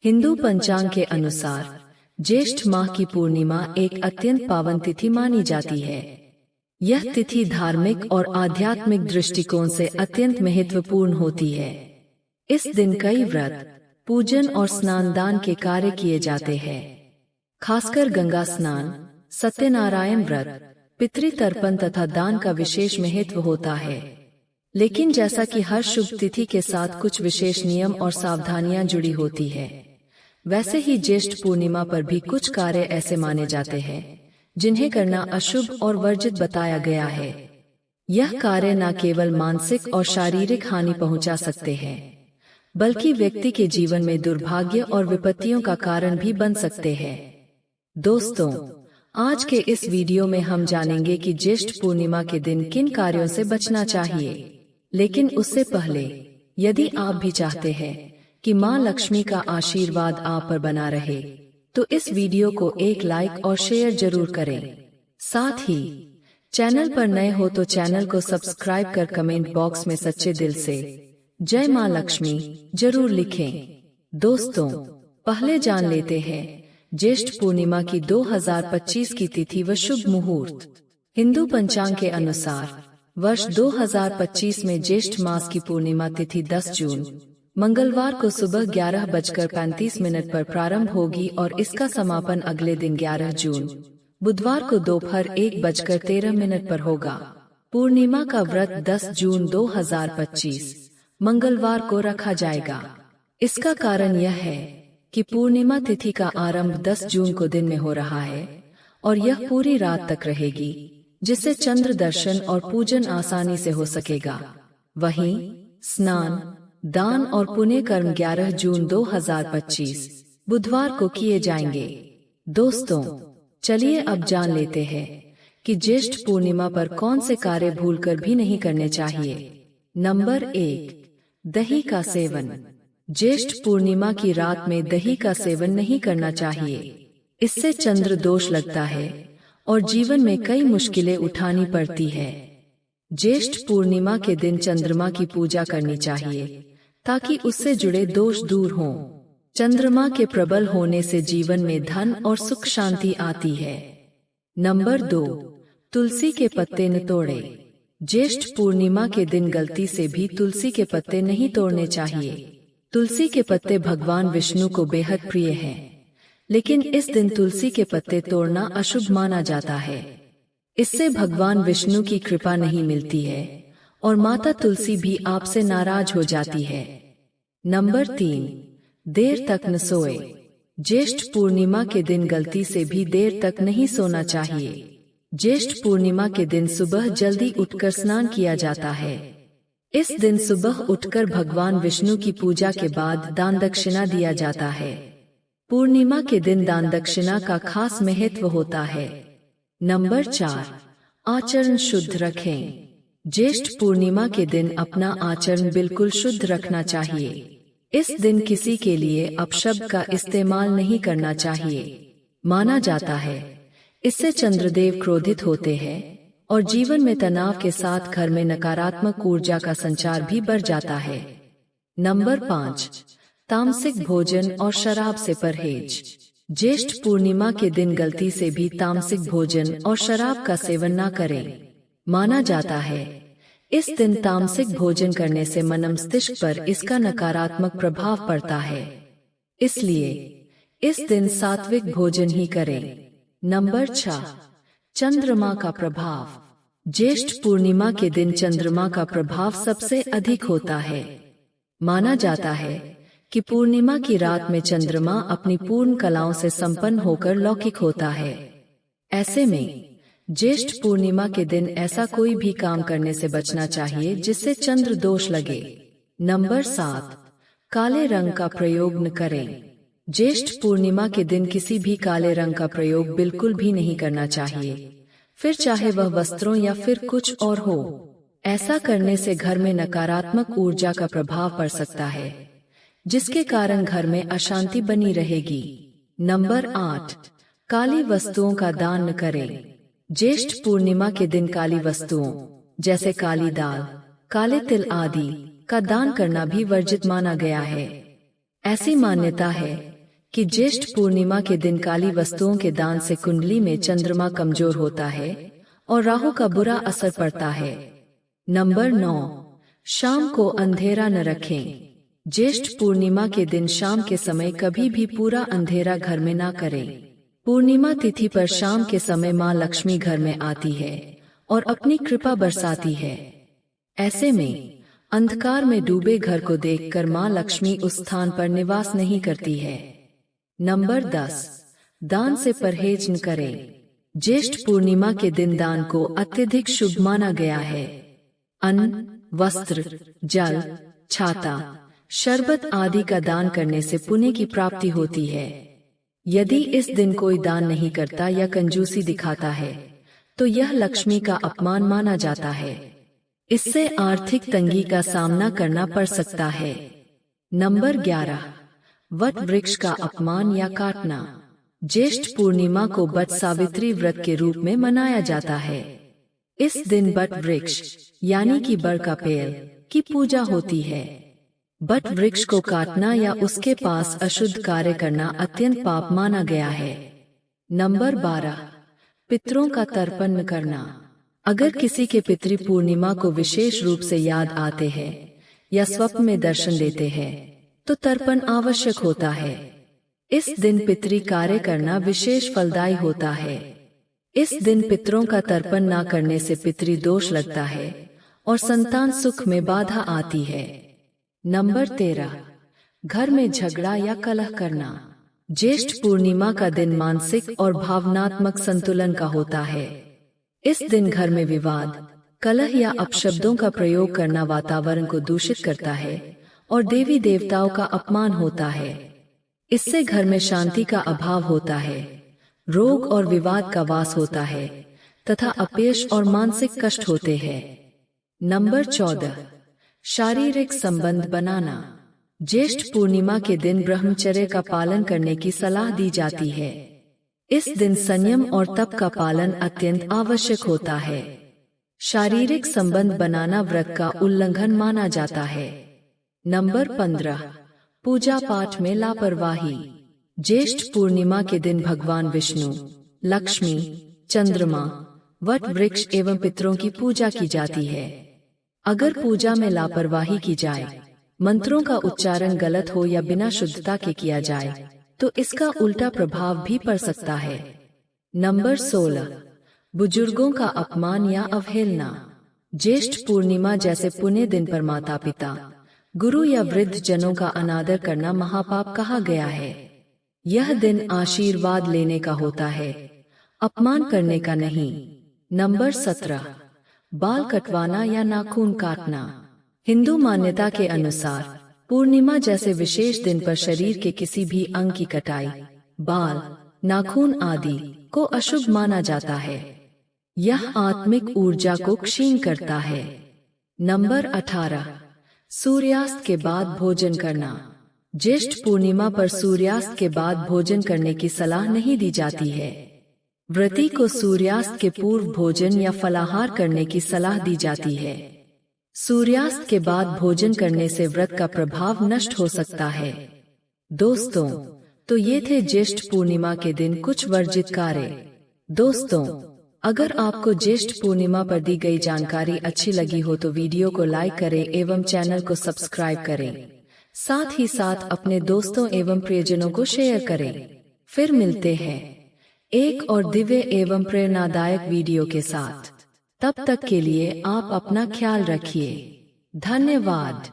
हिंदू पंचांग के अनुसार ज्येष्ठ माह की पूर्णिमा एक अत्यंत पावन तिथि मानी जाती है। यह तिथि धार्मिक और आध्यात्मिक दृष्टिकोण से अत्यंत महत्वपूर्ण होती है। इस दिन कई व्रत, पूजन और स्नान दान के कार्य किए जाते हैं। खासकर गंगा स्नान, सत्यनारायण व्रत, पितृतर्पण तथा दान का विशेष महत्व होता है। लेकिन जैसा कि हर शुभ तिथि के साथ कुछ विशेष नियम और सावधानियां जुड़ी होती है, वैसे ही ज्येष्ठ पूर्णिमा पर भी कुछ कार्य ऐसे माने जाते हैं जिन्हें करना अशुभ और वर्जित बताया गया है। यह कार्य न केवल मानसिक और शारीरिक हानि पहुंचा सकते हैं, बल्कि व्यक्ति के जीवन में दुर्भाग्य और विपत्तियों का कारण भी बन सकते हैं। दोस्तों, आज के इस वीडियो में हम जानेंगे कि ज्येष्ठ पूर्णिमा के दिन किन कार्यों से बचना चाहिए। लेकिन उससे पहले, यदि आप भी चाहते हैं कि मां लक्ष्मी का आशीर्वाद आप पर बना रहे, तो इस वीडियो को एक लाइक और शेयर जरूर करें। साथ ही चैनल पर नए हो तो चैनल को सब्सक्राइब कर कमेंट बॉक्स में सच्चे दिल से जय मां लक्ष्मी जरूर लिखें। दोस्तों, पहले जान लेते हैं ज्येष्ठ पूर्णिमा की 2025 की तिथि व शुभ मुहूर्त। हिंदू पंचांग के अनुसार वर्ष 2025 में ज्येष्ठ मास की पूर्णिमा तिथि 10 जून मंगलवार को सुबह 11:35 पर प्रारंभ होगी और इसका समापन अगले दिन 11 जून बुधवार को दोपहर 1:13 पर होगा। पूर्णिमा का व्रत 10 जून 2025 मंगलवार को रखा जाएगा। इसका कारण यह है कि पूर्णिमा तिथि का आरंभ 10 जून को दिन में हो रहा है और यह पूरी रात तक रहेगी, जिससे चंद्र दर्शन और पूजन आसानी से हो सकेगा। वहीं स्नान, दान और पुण्य कर्म 11 जून 2025 बुधवार को किए जाएंगे। दोस्तों, चलिए अब जान लेते हैं कि ज्येष्ठ पूर्णिमा पर कौन से कार्य भूलकर भी नहीं करने चाहिए। नंबर 1, दही का सेवन। ज्येष्ठ पूर्णिमा की रात में दही का सेवन नहीं करना चाहिए। इससे चंद्र दोष लगता है और जीवन में कई मुश्किलें उठानी पड़ती है। ज्येष्ठ पूर्णिमा के दिन चंद्रमा की पूजा करनी चाहिए ताकि उससे जुड़े दोष दूर हों। चंद्रमा के प्रबल होने से जीवन में धन और सुख शांति आती है। नंबर 2, तुलसी के पत्ते न तोड़े। ज्येष्ठ पूर्णिमा के दिन गलती से भी तुलसी के पत्ते नहीं तोड़ने चाहिए। तुलसी के पत्ते भगवान विष्णु को बेहद प्रिय हैं, लेकिन इस दिन तुलसी के पत्ते तोड़ना अशुभ माना जाता है। इससे भगवान विष्णु की कृपा नहीं मिलती है और माता तुलसी भी आपसे नाराज हो जाती है। नंबर 3, देर तक न सोए। ज्येष्ठ पूर्णिमा के दिन गलती से भी देर तक नहीं सोना चाहिए। ज्येष्ठ पूर्णिमा के दिन सुबह जल्दी उठकर स्नान किया जाता है। इस दिन सुबह उठकर भगवान विष्णु की पूजा के बाद दान दक्षिणा दिया जाता है। पूर्णिमा के दिन दान दक्षिणा का खास महत्व होता है। नंबर 4, आचरण शुद्ध रखें। ज्येष्ठ पूर्णिमा के दिन अपना आचरण बिल्कुल शुद्ध रखना चाहिए। इस दिन किसी के लिए अपशब्द का इस्तेमाल नहीं करना चाहिए। माना जाता है इससे चंद्रदेव क्रोधित होते हैं और जीवन में तनाव के साथ घर में नकारात्मक ऊर्जा का संचार भी बढ़ जाता है। नंबर 5, तामसिक भोजन और शराब से परहेज। ज्येष्ठ पूर्णिमा के दिन गलती से भी तामसिक भोजन और शराब का सेवन न करें। माना जाता है इस दिन तामसिक भोजन करने से मन मस्तिष्क पर इसका नकारात्मक प्रभाव पड़ता है, इसलिए इस दिन सात्विक भोजन ही करें। नंबर 6, चंद्रमा का प्रभाव। ज्येष्ठ पूर्णिमा के दिन चंद्रमा का प्रभाव सबसे अधिक होता है। माना जाता है कि पूर्णिमा की रात में चंद्रमा अपनी पूर्ण कलाओं से संपन्न होकर लौकिक होता है। ऐसे में ज्येष्ठ पूर्णिमा के दिन ऐसा कोई भी काम करने से बचना चाहिए जिससे चंद्र दोष लगे। नंबर 7, काले रंग का प्रयोग न करें। ज्येष्ठ पूर्णिमा के दिन किसी भी काले रंग का प्रयोग बिल्कुल भी नहीं करना चाहिए, फिर चाहे वह वस्त्रों या फिर कुछ और हो। ऐसा करने से घर में नकारात्मक ऊर्जा का प्रभाव पड़ सकता है, जिसके कारण घर में अशांति बनी रहेगी। नंबर 8, काली वस्तुओं का दान न करें। ज्येष्ठ पूर्णिमा के दिन काली वस्तुओं जैसे काली दाल, काले तिल आदि का दान करना भी वर्जित माना गया है। ऐसी मान्यता है कि ज्येष्ठ पूर्णिमा के दिन काली वस्तुओं के दान से कुंडली में चंद्रमा कमजोर होता है और राहु का बुरा असर पड़ता है। नंबर 9, शाम को अंधेरा न रखें। ज्येष्ठ पूर्णिमा के दिन शाम के समय कभी भी पूरा अंधेरा घर में ना करें। पूर्णिमा तिथि पर शाम के समय मां लक्ष्मी घर में आती है और अपनी कृपा बरसाती है। ऐसे में अंधकार में डूबे घर को देखकर मां लक्ष्मी उस स्थान पर निवास नहीं करती है। नंबर 10, दान से परहेज न करें। ज्येष्ठ पूर्णिमा के दिन दान को अत्यधिक शुभ माना गया है। अन्न, वस्त्र, जल, छाता, शरबत आदि का दान करने से पुण्य की प्राप्ति होती है। यदि इस दिन कोई दान नहीं करता या कंजूसी दिखाता है तो यह लक्ष्मी का अपमान माना जाता है। इससे आर्थिक तंगी का सामना करना पड़ सकता है। नंबर 11, वट वृक्ष का अपमान या काटना। ज्येष्ठ पूर्णिमा को वट सावित्री व्रत के रूप में मनाया जाता है। इस दिन वट वृक्ष यानी कि बर का पेड़ की पूजा होती है। वट वृक्ष को काटना या उसके पास अशुद्ध कार्य करना अत्यंत पाप माना गया है। नंबर 12, पितरों का तर्पण न करना। अगर किसी के पितृ पूर्णिमा को विशेष रूप से याद आते हैं या स्वप्न में दर्शन देते हैं तो तर्पण आवश्यक होता है। इस दिन पितृ कार्य करना विशेष फलदायी होता है। इस दिन पितरों का तर्पण ना करने से पितृ दोष लगता है और संतान सुख में बाधा आती है। नंबर 13, घर में झगड़ा या कलह करना। ज्येष्ठ पूर्णिमा का दिन मानसिक और भावनात्मक संतुलन का होता है। इस दिन घर में विवाद, कलह या अपशब्दों का प्रयोग करना वातावरण को दूषित करता है और देवी देवताओं का अपमान होता है। इससे घर में शांति का अभाव होता है, रोग और विवाद का वास होता है तथा अपयश और मानसिक कष्ट होते हैं। नंबर 14, शारीरिक संबंध बनाना। ज्येष्ठ पूर्णिमा के दिन ब्रह्मचर्य का पालन करने की सलाह दी जाती है। इस दिन संयम और तप का पालन अत्यंत आवश्यक होता है। शारीरिक संबंध बनाना व्रत का उल्लंघन माना जाता है। नंबर 15, पूजा पाठ में लापरवाही। ज्येष्ठ पूर्णिमा के दिन भगवान विष्णु, लक्ष्मी, चंद्रमा, वट वृक्ष एवं पितरों की पूजा की जाती है। अगर पूजा में लापरवाही की जाए, मंत्रों का उच्चारण गलत हो या बिना शुद्धता के किया जाए तो इसका उल्टा प्रभाव भी पड़ सकता है। नंबर 16, बुजुर्गों का अपमान या अवहेलना। ज्येष्ठ पूर्णिमा जैसे पुण्य दिन पर माता पिता, गुरु या वृद्ध जनों का अनादर करना महापाप कहा गया है। यह दिन आशीर्वाद लेने का होता है, अपमान करने का नहीं। नंबर 17, बाल कटवाना या नाखून काटना। हिंदू मान्यता के अनुसार पूर्णिमा जैसे विशेष दिन पर शरीर के किसी भी अंग की कटाई, बाल, नाखून आदि को अशुभ माना जाता है। यह आत्मिक ऊर्जा को क्षीण करता है। नंबर 18, सूर्यास्त के बाद भोजन करना। ज्येष्ठ पूर्णिमा पर सूर्यास्त के बाद भोजन करने की सलाह नहीं दी जाती है। व्रती को सूर्यास्त के पूर्व भोजन या फलाहार करने की सलाह दी जाती है। सूर्यास्त के बाद भोजन करने से व्रत का प्रभाव नष्ट हो सकता है। दोस्तों, तो ये थे ज्येष्ठ पूर्णिमा के दिन कुछ वर्जित कार्य। दोस्तों, अगर आपको ज्येष्ठ पूर्णिमा पर दी गई जानकारी अच्छी लगी हो तो वीडियो को लाइक करें एवं चैनल को सब्सक्राइब करें। साथ ही साथ अपने दोस्तों एवं प्रियजनों को शेयर करें। फिर मिलते हैं एक और दिव्य एवं प्रेरणादायक वीडियो के साथ। तब तक के लिए आप अपना ख्याल रखिए। धन्यवाद।